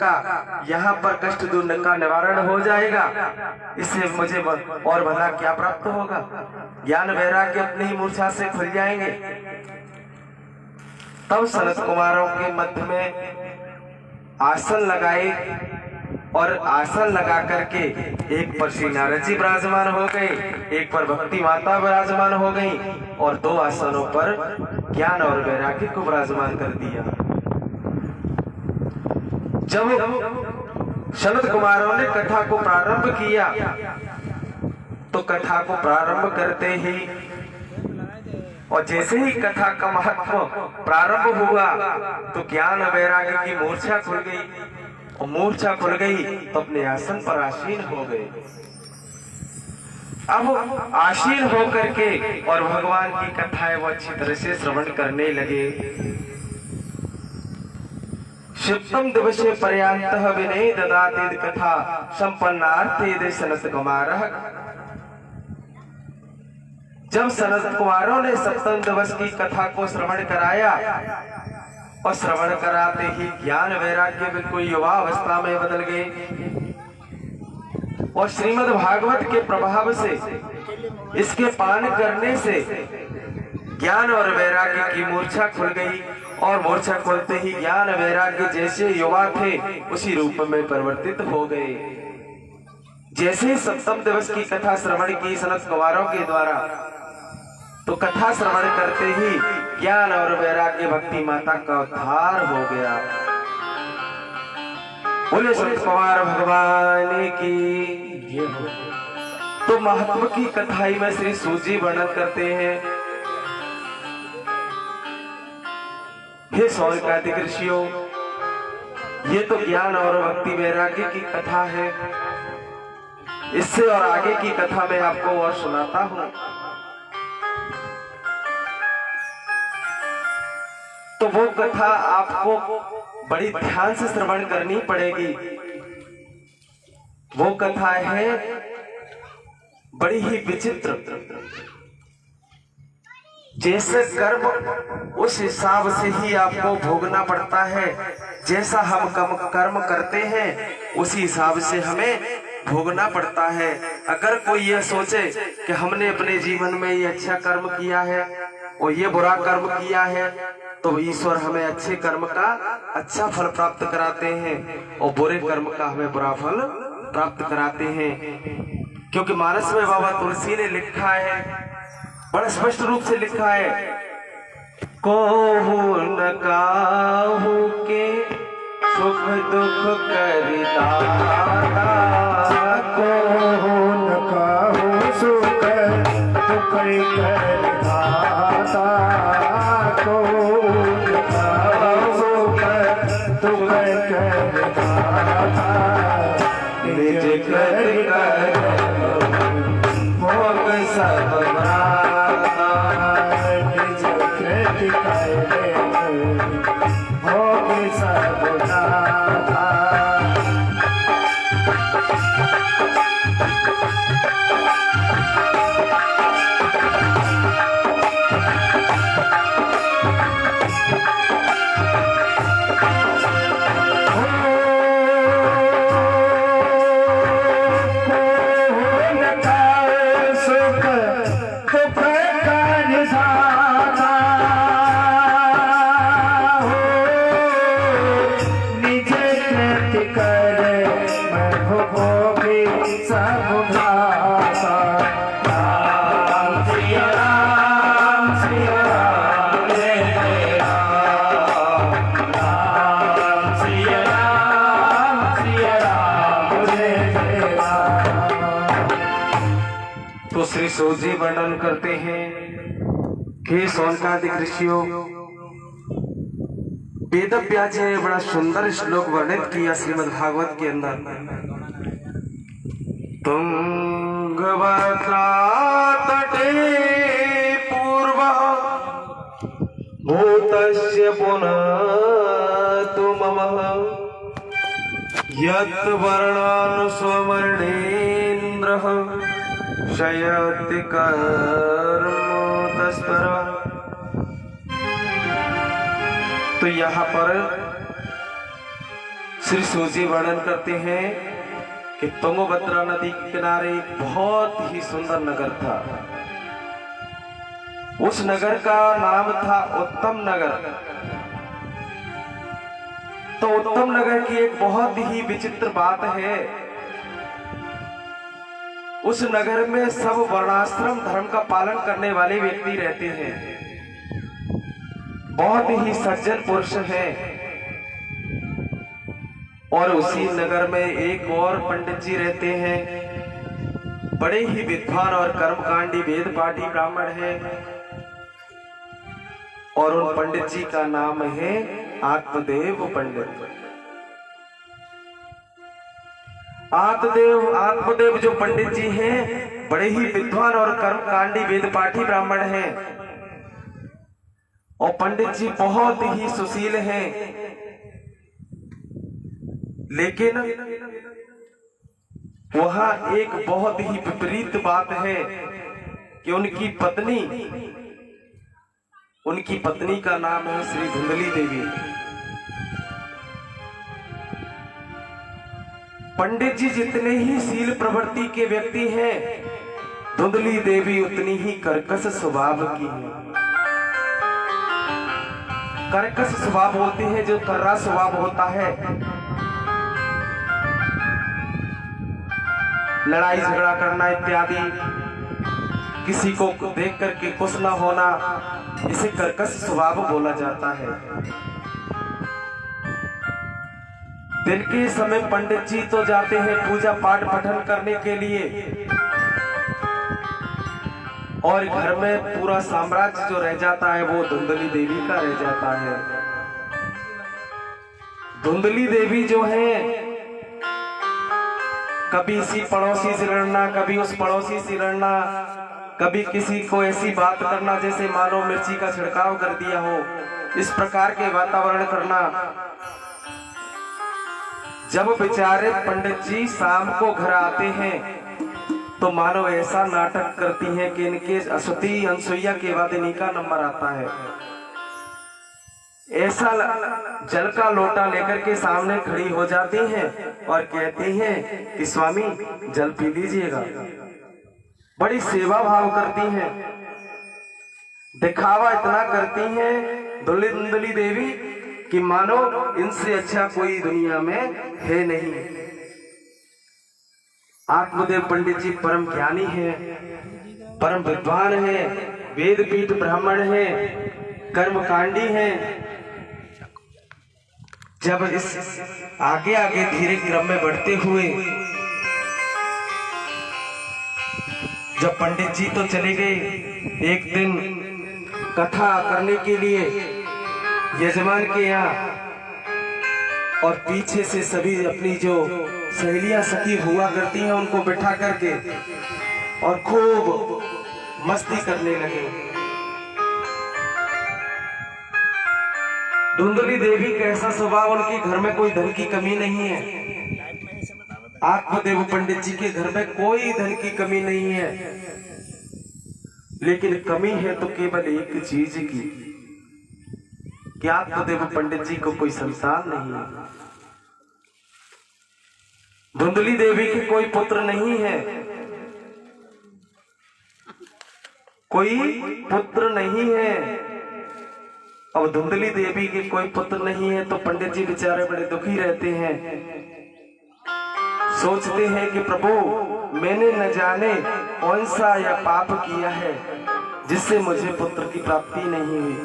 का यहाँ पर कष्ट दूर का निवारण हो जाएगा। इससे मुझे और भला क्या प्राप्त होगा? ज्ञान वैराग्य अपनी ही मूर्छा से खुल जाएंगे। तब सनत कुमारों के मध्य में आसन लगाए और आसन लगा करके एक पर श्री नारद जी विराजमान हो गए, एक पर भक्ति माता विराजमान हो गई और दो आसनों पर ज्ञान और वैराग्य को विराजमान कर दिया। जब सनत कुमारों ने कथा को प्रारंभ किया तो कथा को प्रारंभ करते ही और जैसे ही कथा का महत्व प्रारंभ हुआ तो ज्ञान वैराग्य की मूर्छा खुल गई और मूर्छा खुल गई तो अपने आसन पर आसीन हो गए। अब आसीन होकर के और भगवान की कथाएं वो अच्छी तरह से श्रवण करने लगे। सप्तम दिवसे पर्यंतः विनय ददाति कथा संपन्नार्थे सनत कुमारः। जब सनत कुमारों ने सप्तम दिवस की कथा को श्रवण कराया और श्रवण कराते ही ज्ञान वैराग्य बिल्कुल युवा अवस्था में बदल गए और श्रीमद् भागवत के प्रभाव से इसके पान करने से ज्ञान और वैराग्य की मूर्छा खुल गई और मूर्छा खुलते ही ज्ञान वैराग्य जैसे युवा थे उसी रूप में परिवर्तित हो गए। जैसे ही सप्तम दिवस की कथा श्रवण की सनत कुमारों के द्वारा तो कथा श्रवण करते ही ज्ञान और वैराग्य भक्ति माता का उद्धार हो गया। बोले सनत कुमार भगवान की। तो महात्मा की कथाई में श्री सूजी वर्णन करते हैं, हे सौनकादिक ऋषियों, ये तो ज्ञान और भक्ति वैराग्य की कथा है। इससे और आगे की कथा मैं आपको और सुनाता हूं। तो वो कथा आपको बड़ी ध्यान से श्रवण करनी पड़ेगी। वो कथा है बड़ी ही विचित्र। जैसे कर्म उस हिसाब से ही आपको भोगना पड़ता है। जैसा हम कर्म करते हैं उसी हिसाब से हमें भोगना पड़ता है। अगर कोई ये सोचे कि हमने अपने जीवन में ये अच्छा कर्म किया है और ये बुरा कर्म किया है तो ईश्वर हमें अच्छे कर्म का अच्छा फल प्राप्त कराते हैं और बुरे कर्म का हमें बुरा फल प्राप्त कराते हैं। क्योंकि मानस में बाबा तुलसी ने लिखा है, बड़ा स्पष्ट रूप से लिखा है, कोहु न काहू के सुख दुख करि दाता, कोहु न काहू सुख दुख करि दाता, कोहु न काहू सुख दुख करि दाता, निज कर भोग सब भ्राता, निज कृति करे भोग सब भ्राता। तो श्री सूजी वर्णन करते हैं कि सौनकादिक ऋषियों, वेद व्यास जी ने बड़ा सुंदर श्लोक वर्णित किया श्रीमद् भागवत के अंदर। तुंगभद्रा तटे पूर्व भूतस्य पुनः तु मम यत् वर्णानुस्वर्णेन्द्रः शयति कर्मोदस्तर। तो यहाँ पर श्री सूजी वर्णन करते हैं कि तुंगभद्रा नदी के किनारे एक बहुत ही सुंदर नगर था। उस नगर का नाम था उत्तम नगर। तो उत्तम नगर की एक बहुत ही विचित्र बात है, उस नगर में सब वर्णाश्रम धर्म का पालन करने वाले व्यक्ति रहते हैं, बहुत ही सज्जन पुरुष हैं। और उसी नगर में एक और पंडित जी रहते हैं, बड़े ही विद्वान और कर्मकांडी वेद पाठी ब्राह्मण हैं। और उन पंडित जी का नाम है आत्मदेव पंडित। आत्मदेव जो पंडित जी हैं, बड़े ही विद्वान और कर्मकांडी वेद पाठी ब्राह्मण हैं। और पंडित जी बहुत ही सुशील हैं। लेकिन वहां एक बहुत ही विपरीत बात है कि उनकी पत्नी का नाम है श्री धुंधली देवी। पंडित जी जितने ही शील प्रवृत्ति के व्यक्ति हैं, धुंधली देवी उतनी ही कर्कश स्वभाव की है। कर्कश स्वभाव होते हैं, जो कर्रा स्वभाव होता है, लड़ाई झगड़ा करना इत्यादि, किसी को देख करके खुश न होना, इसे कर्कश स्वभाव बोला जाता है। दिन के समय पंडित जी तो जाते हैं पूजा पाठ पठन करने के लिए, और घर में पूरा साम्राज्य जो रह जाता है वो धुंधली देवी का रह जाता है। धुंधली देवी जो है, कभी इसी पड़ोसी से लड़ना, कभी उस पड़ोसी से लड़ना, कभी किसी को ऐसी बात करना जैसे मानो मिर्ची का छिड़काव कर दिया हो, इस प्रकार के वातावरण करना। जब बेचारे पंडित जी शाम को घर आते हैं तो मानो ऐसा नाटक करती हैं कि इनके अश्वती अनसुईया के बाद इन्हीं का नंबर आता है। ऐसा जल का लोटा लेकर के सामने खड़ी हो जाती हैं और कहती हैं कि स्वामी जल पी लीजिएगा। बड़ी सेवा भाव करती हैं, दिखावा इतना करती हैं धुंधली देवी कि मानो इनसे अच्छा कोई दुनिया में है नहीं। आत्मदेव पंडित जी परम ज्ञानी हैं, परम विद्वान हैं, वेद पीठ ब्राह्मण हैं, कर्मकांडी हैं। जब इस आगे आगे धीरे क्रम में बढ़ते हुए जब पंडित जी तो चले गए, एक दिन कथा करने के लिए यजमान के यहाँ, और पीछे से सभी अपनी जो सहेलियां सखी हुआ करती हैं उनको बिठा करके और खूब मस्ती करने लगे। धुंधली देवी का ऐसा स्वभाव, उनके घर में कोई धन की कमी नहीं है। आत्मदेव पंडित जी के घर में कोई धन की कमी नहीं है, लेकिन कमी है तो केवल एक चीज की, कि आत्मदेव पंडित जी को कोई संतान नहीं है। धुंधली देवी के कोई पुत्र नहीं है, कोई पुत्र नहीं है। अब धुंधली देवी के कोई पुत्र नहीं है तो पंडित जी बेचारे बड़े दुखी रहते हैं। सोचते हैं कि प्रभु मैंने न जाने कौन सा यह पाप किया है जिससे मुझे पुत्र की प्राप्ति नहीं हुई।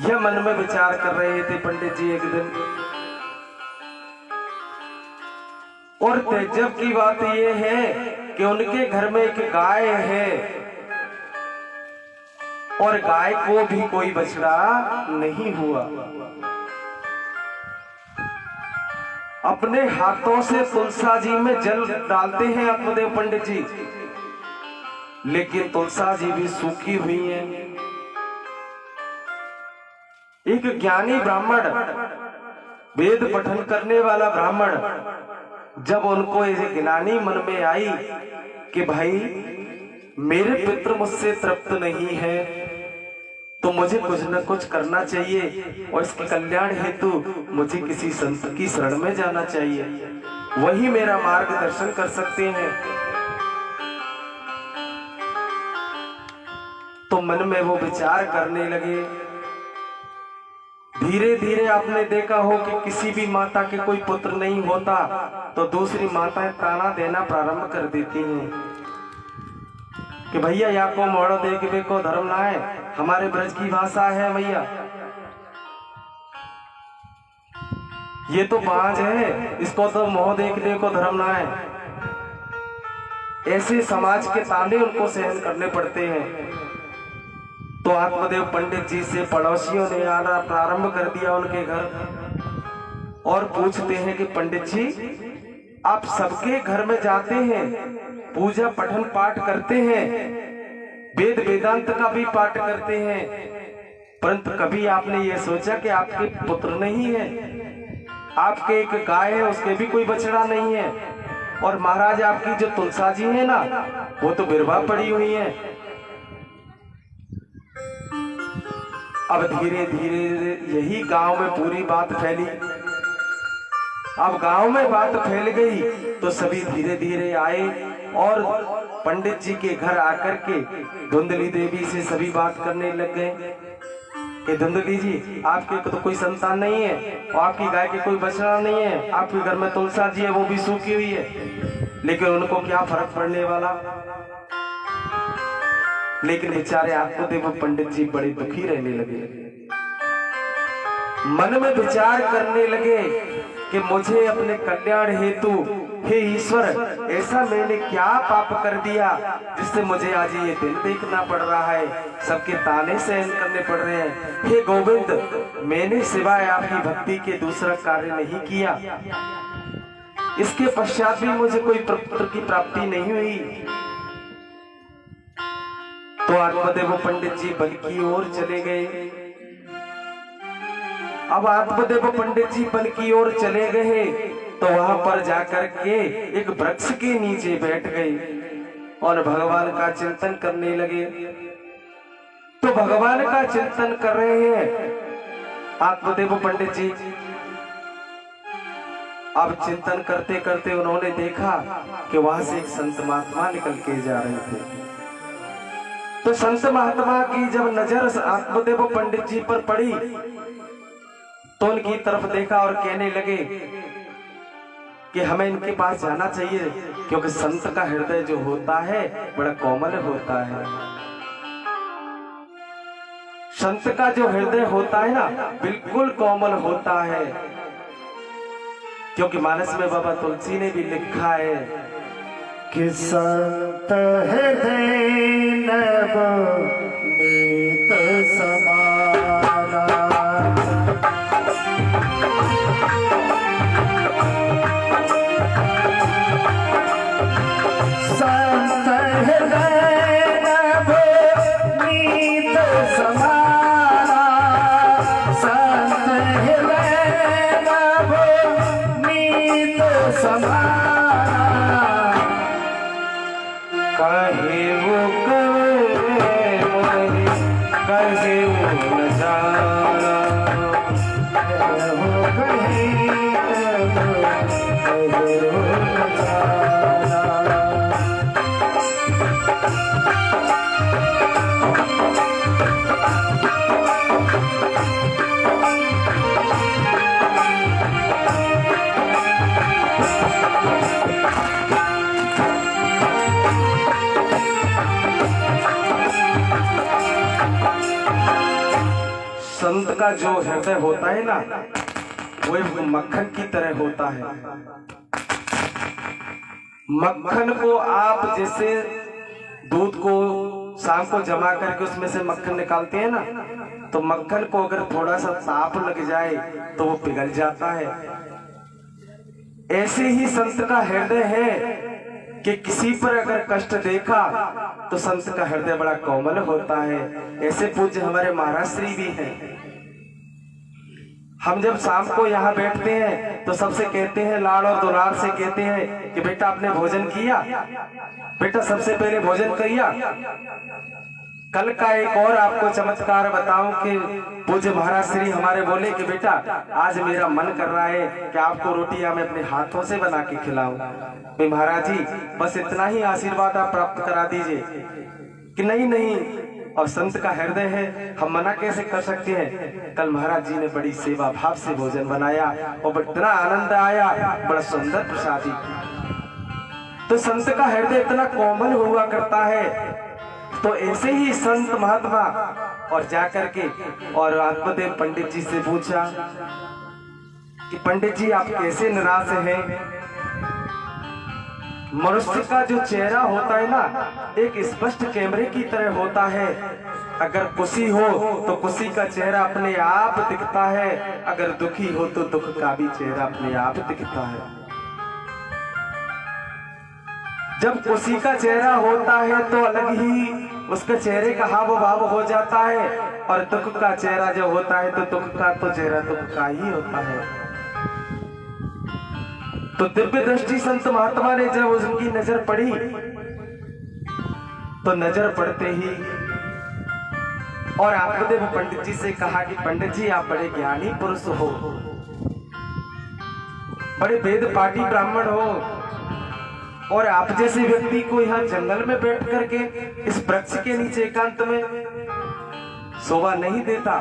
यह मन में विचार कर रहे थे पंडित जी एक दिन। और तेजब की बात यह है कि उनके घर में एक गाय है, और गाय को भी कोई बछड़ा नहीं हुआ। अपने हाथों से तुलसा जी में जल डालते हैं आत्मदेव पंडित जी, लेकिन तुलसा जी भी सूखी हुई हैं। एक ज्ञानी ब्राह्मण, वेद पठन करने वाला ब्राह्मण, जब उनको ऐसे गिलानी मन में आई कि भाई मेरे पितृ मुझसे तृप्त नहीं है, तो मुझे कुछ न कुछ करना चाहिए और इसके कल्याण हेतु मुझे किसी संत की शरण में जाना चाहिए, वही मेरा मार्गदर्शन कर सकते हैं। तो मन में वो विचार करने लगे। धीरे धीरे आपने देखा हो कि किसी भी माता के कोई पुत्र नहीं होता तो दूसरी माताएं ताना देना प्रारंभ कर देती हैं कि भैया या को मोड़ो देखबे को धर्म ना है, हमारे ब्रज की भाषा है भैया, ये तो बाज है, इसको तो मोह देखने को धर्म ना है। ऐसे समाज के ताने उनको सहन करने पड़ते हैं। तो आत्मदेव पंडित जी से पड़ोसियों ने आना प्रारंभ कर दिया उनके घर और पूछते हैं कि पंडित जी, आप सबके घर में जाते हैं, पूजा पठन पाठ करते हैं, वेद वेदांत का भी पाठ करते हैं, परंतु कभी आपने ये सोचा कि आपके पुत्र नहीं है, आपके एक गाय है उसके भी कोई बछड़ा नहीं है, और महाराज आपकी जो तुलसा जी है ना वो तो बिरवा पड़ी हुई है। अब धीरे धीरे यही गांव में पूरी बात फैली। अब गांव में बात फैल गई तो सभी धीरे धीरे आए और पंडित जी के घर आकर के धुंधली देवी से सभी बात करने लग गए कि धुंधली जी, आपके तो कोई संतान नहीं है और आपकी गाय के कोई बछड़ा नहीं है, आपके घर में तुलसा जी है वो भी सूखी हुई है, लेकिन उनको क्या फर्क पड़ने वाला। लेकिन बेचारे आत्मदेव पंडित जी बड़े दुखी रहने लगे, मन में विचार करने लगे कि मुझे अपने कल्याण हेतु, हे ईश्वर, ऐसा मैंने क्या पाप कर दिया जिससे मुझे आज ये दिन देखना पड़ रहा है, सबके ताने सहन करने पड़ रहे हैं। हे गोविंद, मैंने सिवाय आपकी भक्ति के दूसरा कार्य नहीं किया, इसके पश्चात भी मुझे कोई पुत्र की प्राप्ति नहीं हुई। तो आत्मदेव पंडित जी वन की ओर चले गए। अब आत्मदेव पंडित जी वन की ओर चले गए तो वहां पर जाकर के एक वृक्ष के नीचे बैठ गए और भगवान का चिंतन करने लगे। तो भगवान का चिंतन कर रहे हैं आत्मदेव पंडित जी। अब चिंतन करते करते उन्होंने देखा कि वहां से एक संत महात्मा निकल के जा रहे थे। तो संत महात्मा की जब नजर आत्मदेव पंडित जी पर पड़ी तो उनकी तरफ देखा और कहने लगे कि हमें इनके पास जाना चाहिए, क्योंकि संत का हृदय जो होता है बड़ा कोमल होता है। संत का जो हृदय होता है ना बिल्कुल कोमल होता है, क्योंकि मानस में बाबा तुलसी ने भी लिखा है कि संत हृदय नवनीत समाना, संत हृदय नवनीत समाना, संत हृदय नवनीत समाना, कहे वो कहे वो न जाना, हो गए संत का जो हृदय होता है ना वो एक मक्खन की तरह होता है। मक्खन को आप जैसे दूध को शाम को जमा करके उसमें से मक्खन निकालते हैं ना, तो मक्खन को अगर थोड़ा सा ताप लग जाए तो वो पिघल जाता है। ऐसे ही संत का हृदय है कि किसी पर अगर कष्ट देखा तो संत का हृदय बड़ा कोमल होता है। ऐसे पूज्य हमारे महाराज श्री भी हैं। हम जब शाम को यहाँ बैठते हैं तो सबसे कहते हैं, लाड़ और दुलार से कहते हैं कि बेटा आपने भोजन किया, बेटा सबसे पहले भोजन किया। कल का एक और आपको चमत्कार बताऊं कि पूज्य महाराज श्री हमारे बोले कि बेटा आज मेरा मन कर रहा है कि आपको रोटियां मैं अपने हाथों से बना के खिलाऊं। मैं महाराज जी बस इतना ही आशीर्वाद आप प्राप्त करा दीजिए। कि नहीं नहीं, और संत का हृदय है, हम मना कैसे कर सकते हैं। कल महाराज जी ने बड़ी सेवा भाव से भोजन बनाया और इतना आनंद आया, बड़ा सुंदर प्रसादी। तो संत का हृदय इतना कोमल हुआ करता है। तो ऐसे ही संत महात्मा और जाकर के और आत्मदेव पंडित जी से पूछा कि पंडित जी आप कैसे निराश हैं। मनुष्य का जो चेहरा होता है ना, एक स्पष्ट कैमरे की तरह होता है। अगर खुशी हो तो खुशी का चेहरा अपने आप दिखता है, अगर दुखी हो तो दुख का भी चेहरा अपने आप दिखता है। जब खुशी का चेहरा होता है तो अलग ही उसके चेहरे का हाव भाव हो जाता है, और दुख का चेहरा जब होता है तो दुख का तो चेहरा दुख का ही होता है। तो दिव्य दृष्टि संत महात्मा ने जब उसकी नजर पड़ी तो नजर पड़ते ही और आत्मदेव पंडित जी से कहा कि पंडित जी आप बड़े ज्ञानी पुरुष हो, बड़े वेद पाठी ब्राह्मण हो, और आप जैसे व्यक्ति को यहाँ जंगल में बैठ करके इस वृक्ष के नीचे एकांत में शोभा नहीं देता।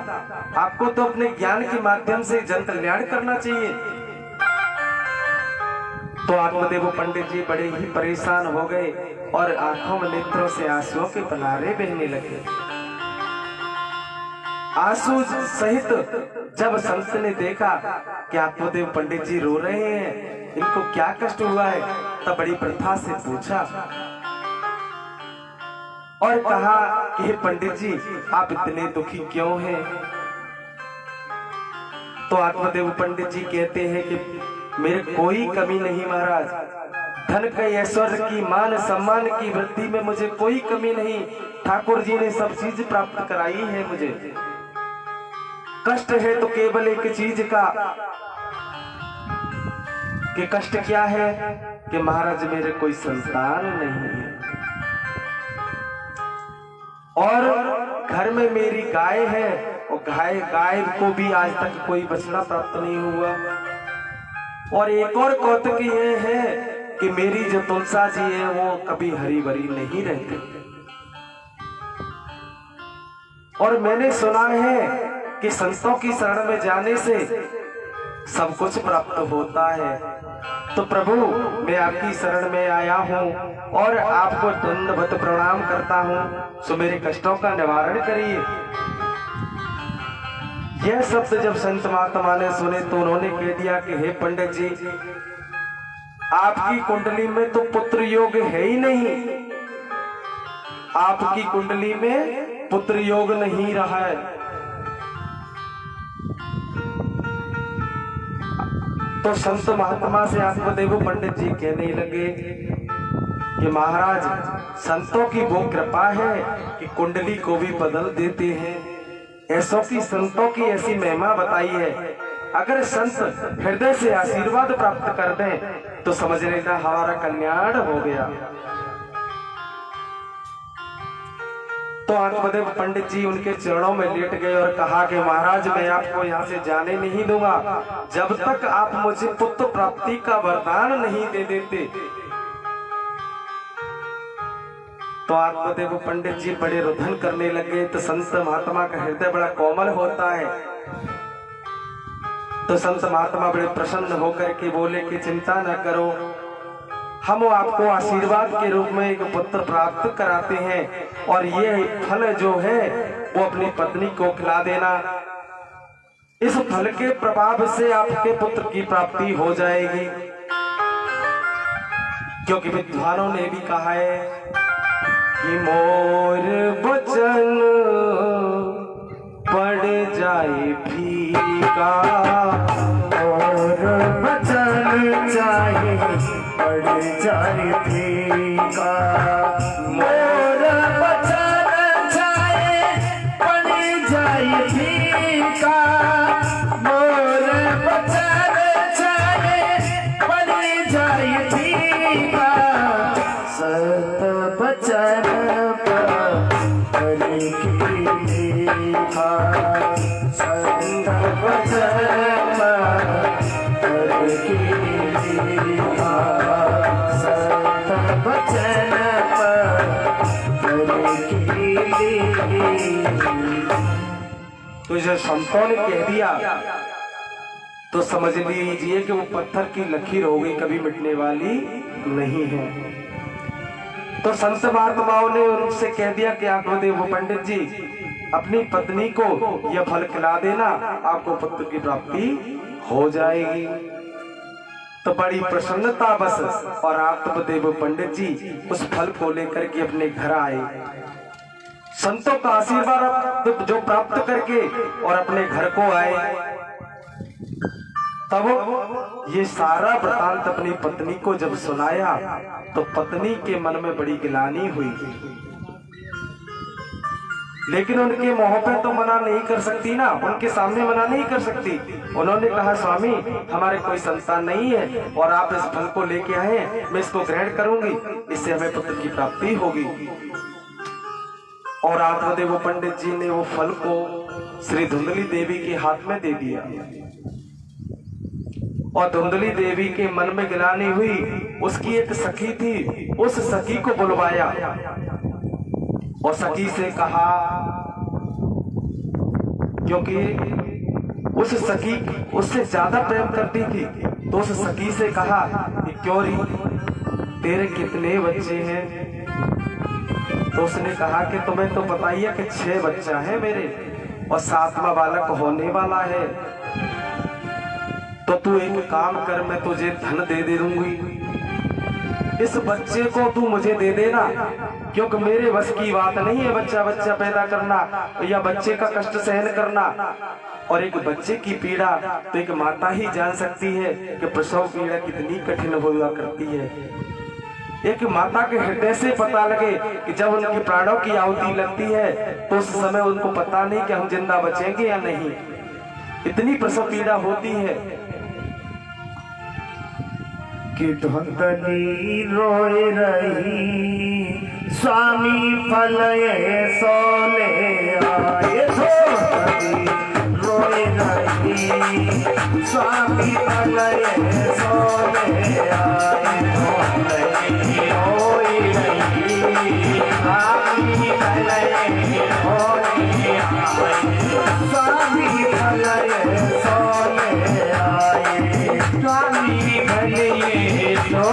आपको तो अपने ज्ञान के माध्यम से जन कल्याण करना चाहिए। तो आत्मदेव पंडित जी बड़े ही परेशान हो गए और आंखों में नेत्रों से आंसुओं के पनारे बहने लगे। आंसू सहित जब संत ने देखा कि आत्मदेव पंडित जी रो रहे हैं, इनको क्या कष्ट हुआ है, तब बड़ी प्रथा से पूछा और कहा कि हे पंडित जी आप इतने दुखी क्यों हैं। तो आत्मदेव पंडित जी कहते हैं कि मेरे कोई कमी नहीं महाराज, धन के ऐश्वर्य की मान सम्मान की वृद्धि में मुझे कोई कमी नहीं। ठाकुर जी ने सब चीज प्राप्त कराई है मुझे। कष्ट है तो केवल एक चीज का, कि कष्ट क्या है कि महाराज मेरे कोई संतान नहीं है, और घर में मेरी गाय है और गाय को भी आज तक कोई बछड़ा प्राप्त नहीं हुआ। और एक और कौतुक ये है कि मेरी जो तुलसा जी है वो कभी हरी भरी नहीं रहती। और मैंने सुना है कि संतों की शरण में जाने से सब कुछ प्राप्त होता है। तो प्रभु मैं आपकी शरण में आया हूँ और आपको दंडवत प्रणाम करता हूँ, सो मेरे कष्टों का निवारण करिए। यह शब्द जब संत महात्मा ने सुने तो उन्होंने कह दिया कि हे पंडित जी आपकी कुंडली में तो पुत्र योग है ही नहीं, आपकी कुंडली में पुत्र योग नहीं रहा है। तो संत महात्मा से आत्मदेव पंडित जी कहने लगे कि महाराज संतों की वो कृपा है कि कुंडली को भी बदल देते हैं। ऐसों की संतों की ऐसी महिमा बताई है, अगर संत हृदय से आशीर्वाद प्राप्त कर दें तो समझ लेना हमारा कल्याण हो गया। तो आत्मदेव पंडित जी उनके चरणों में लेट गए और कहा कि महाराज मैं आपको यहाँ से जाने नहीं दूंगा जब तक आप मुझे पुत्र प्राप्ति का वरदान नहीं दे देते। तो आत्मदेव पंडित जी बड़े रुदन करने लगे। तो संत महात्मा का हृदय बड़ा कोमल होता है। तो संत महात्मा बड़े प्रसन्न होकर के बोले कि चिंता न करो, हम आपको आशीर्वाद के रूप में एक पुत्र प्राप्त कराते हैं, और ये फल जो है वो अपनी पत्नी को खिला देना। इस फल के प्रभाव से आपके पुत्र की प्राप्ति हो जाएगी, क्योंकि विद्वानों ने भी कहा है कि मोर वचन पड़ जाए फीका, और वचन चाहे पड़ जाए फीका, मोर वचन चाहे पड़ जाए फीका, मोर वचन चाहे पड़ जाए फीका, सत वचन पर देखा संत बचन पत्थर की तो जब संतों ने कह दिया तो समझ लीजिए कि वो पत्थर की लकीर हो गई, कभी मिटने वाली नहीं है। तो संत महात्माओं ने उनसे कह दिया कि आप वो पंडित जी अपनी पत्नी को यह फल खिला देना, आपको पुत्र की प्राप्ति हो जाएगी। तो बड़ी प्रसन्नता बस और आत्मदेव पंडित जी उस फल को लेकर के अपने घर आए। संतों का आशीर्वाद जो प्राप्त करके और अपने घर को आए, तब ये सारा वृतांत अपनी पत्नी को जब सुनाया तो पत्नी के मन में बड़ी गिलानी हुई, लेकिन उनके मोह पे तो मना नहीं कर सकती ना, उनके सामने मना नहीं कर सकती। उन्होंने कहा स्वामी हमारे कोई संतान नहीं है और आप इस फल को लेके आए, मैं इसको ग्रहण करूंगी, इससे हमें पुत्र की प्राप्ति होगी। और आत्मदेव पंडित जी ने वो फल को श्री धुंधली देवी के हाथ में दे दिया और धुंधली देवी के मन में गिलानी हुई। उसकी एक सखी थी, उस सखी को बुलवाया और सखी से कहा, क्योंकि उस सखी उससे ज्यादा प्रेम करती थी, तो उस सखी से कहा कि क्यों री तेरे कितने बच्चे हैं? तो उसने कहा कि तुम्हें तो पता ही है कि 6 बच्चा है मेरे और 7वां बालक होने वाला है। तो तू एक काम कर, मैं तुझे धन दे दूंगी, इस बच्चे को तू मुझे दे देना, क्योंकि मेरे बस की बात नहीं है बच्चा पैदा करना या बच्चे का कष्ट सहन करना। और एक बच्चे की पीड़ा तो एक माता ही जान सकती है कि प्रसव पीड़ा कितनी कठिन हुआ करती है। एक माता के हृदय से पता लगे कि जब उनकी प्राणों की आहुति लगती है तो उस समय उनको पता नहीं कि हम जिंदा बचेंगे या नहीं, इतनी प्रसव पीड़ा होती है। कि धुंधली रोए रही स्वामी फल सोले आए, धुंधली रोए रही स्वामी फल सोले आए, धुंधली रोए रही स्वामी फल सोले आए, स्वामी फल सोले आए, स्वामी भले सोले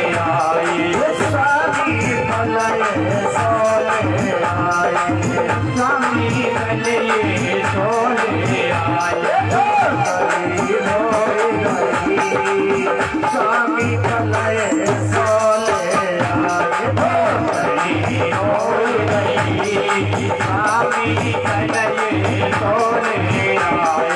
आए, स्वामी भले सोले आए, स्वामी भले सोले आए, धुंधली रोए रही स्वामी भले सोले आए, धुंधली रोए रही स्वामी भले सोले आए।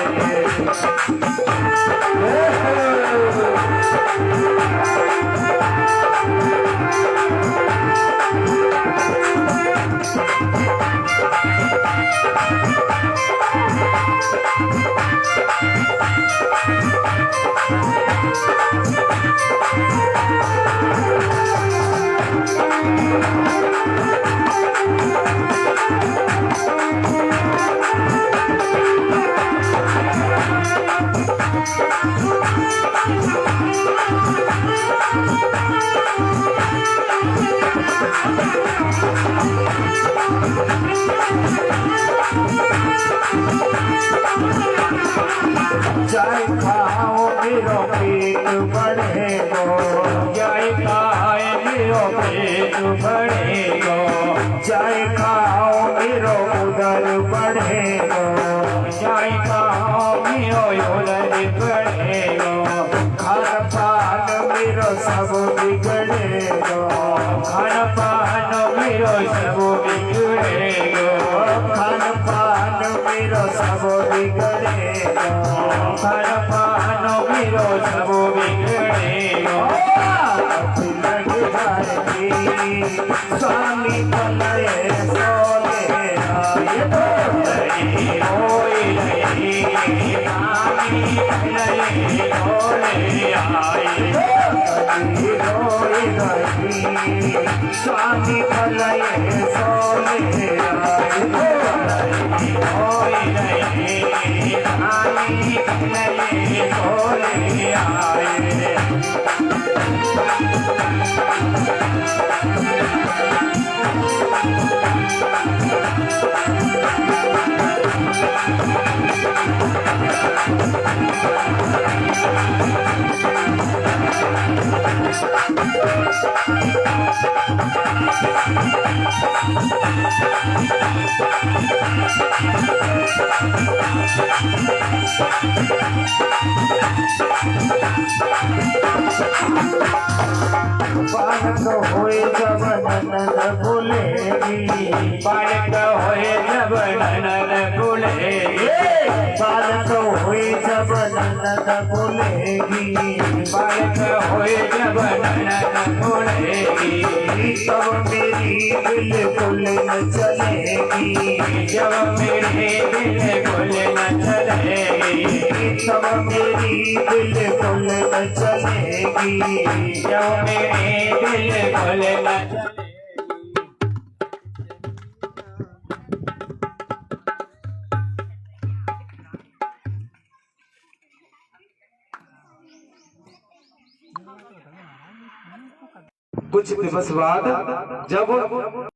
जाय खाओ मेरो पेट बढ़ेगो, जाय खाए मेरो पेट बढ़ेगो, जाय खाओ मेरो उदर बढ़ेगो, जाय खाओ मेरो उदर बढ़ेगो, खान पान मेरो सब बिगड़ेगो, खान पान मेरो सब बिगड़ेगो, खान पान मेरो सब बिगड़ेगो, खान पान मेरो सब बिगड़ेगो। लग जाएगी स्वामी भले सोले आए, धुंधली रोए रही स्वामी भले सोले आए, धुंधली रोए रही स्वामी भले सोले आए, धुंधली रोए रही स्वामी भले सोले आए। बालक होए जब ननद बोलेगी, बालक होए जब ननद बोलेगी, बालक होए जब ननद बोलेगी, बालक होए जब ननद बोलेगी, तब मेरी बिल्कुल न चलेगी, जब मेरी बिल्कुल न चलेगी, तब मेरी बिल्कुल न चलेगी, जब मेरी बिल्कुल न चलेगी। कुछ दिवस बाद जब